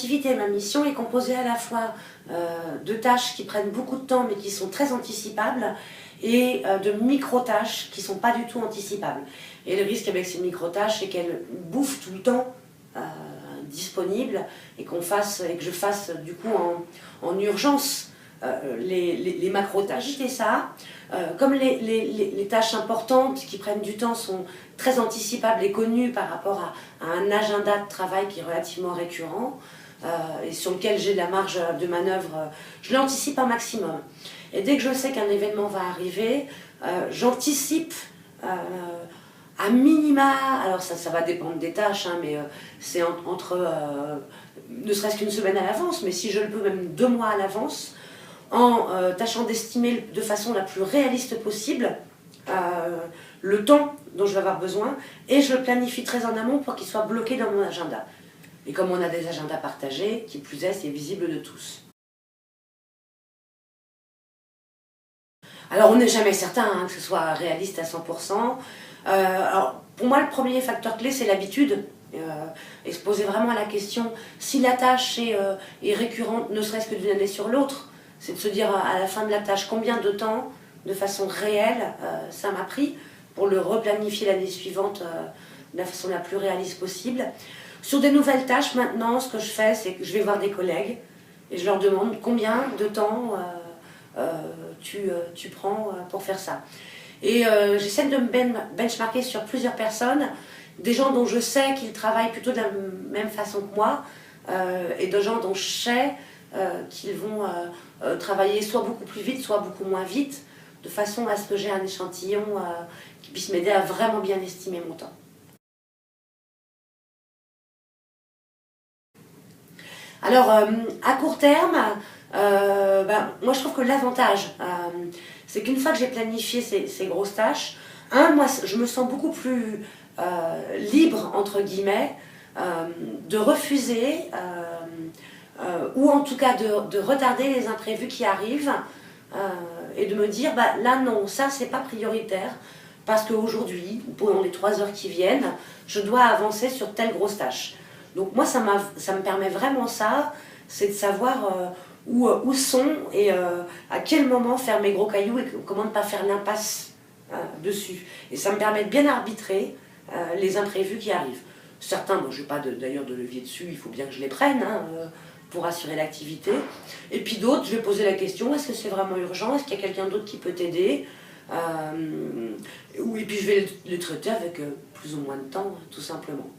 activité, ma mission est composée à la fois de tâches qui prennent beaucoup de temps mais qui sont très anticipables et de micro-tâches qui ne sont pas du tout anticipables. Et le risque avec ces micro-tâches, c'est qu'elles bouffent tout le temps disponible et que je fasse du coup en urgence les macro-tâches. Et ça, comme les tâches importantes qui prennent du temps sont très anticipables et connues par rapport à un agenda de travail qui est relativement récurrent et sur lequel j'ai de la marge de manœuvre, je l'anticipe un maximum. Et dès que je sais qu'un événement va arriver, j'anticipe à minima, alors ça va dépendre des tâches, hein, mais c'est ne serait-ce qu'une semaine à l'avance, mais si je le peux même 2 mois à l'avance, en tâchant d'estimer de façon la plus réaliste possible le temps dont je vais avoir besoin, et je le planifie très en amont pour qu'il soit bloqué dans mon agenda. Et comme on a des agendas partagés, qui plus est, c'est visible de tous. Alors on n'est jamais certain que ce soit réaliste à 100%. Alors, pour moi, le premier facteur clé, c'est l'habitude. Et se poser vraiment la question, si la tâche est récurrente, ne serait-ce que d'une année sur l'autre, c'est de se dire à la fin de la tâche combien de temps, de façon réelle, ça m'a pris pour le replanifier l'année suivante de la façon la plus réaliste possible. Sur des nouvelles tâches, maintenant, ce que je fais, c'est que je vais voir des collègues et je leur demande combien de temps tu prends pour faire ça. Et j'essaie de me benchmarker sur plusieurs personnes, des gens dont je sais qu'ils travaillent plutôt de la même façon que moi, et de gens dont je sais qu'ils vont travailler soit beaucoup plus vite, soit beaucoup moins vite, de façon à ce que j'ai un échantillon qui puisse m'aider à vraiment bien estimer mon temps. Alors, à court terme, moi je trouve que l'avantage, c'est qu'une fois que j'ai planifié ces grosses tâches, moi je me sens beaucoup plus libre, entre guillemets, de refuser, ou en tout cas de retarder les imprévus qui arrivent, et de me dire, là non, ça c'est pas prioritaire, parce qu'aujourd'hui, pendant les 3 heures qui viennent, je dois avancer sur telle grosse tâche. Donc moi ça me permet vraiment ça, c'est de savoir où sont et à quel moment faire mes gros cailloux et comment ne pas faire l'impasse dessus. Et ça me permet de bien arbitrer les imprévus qui arrivent. Certains, je n'ai pas d'ailleurs de levier dessus, il faut bien que je les prenne pour assurer l'activité. Et puis d'autres, je vais poser la question, est-ce que c'est vraiment urgent? Est-ce qu'il y a quelqu'un d'autre qui peut t'aider? Et puis je vais les traiter avec plus ou moins de temps, tout simplement.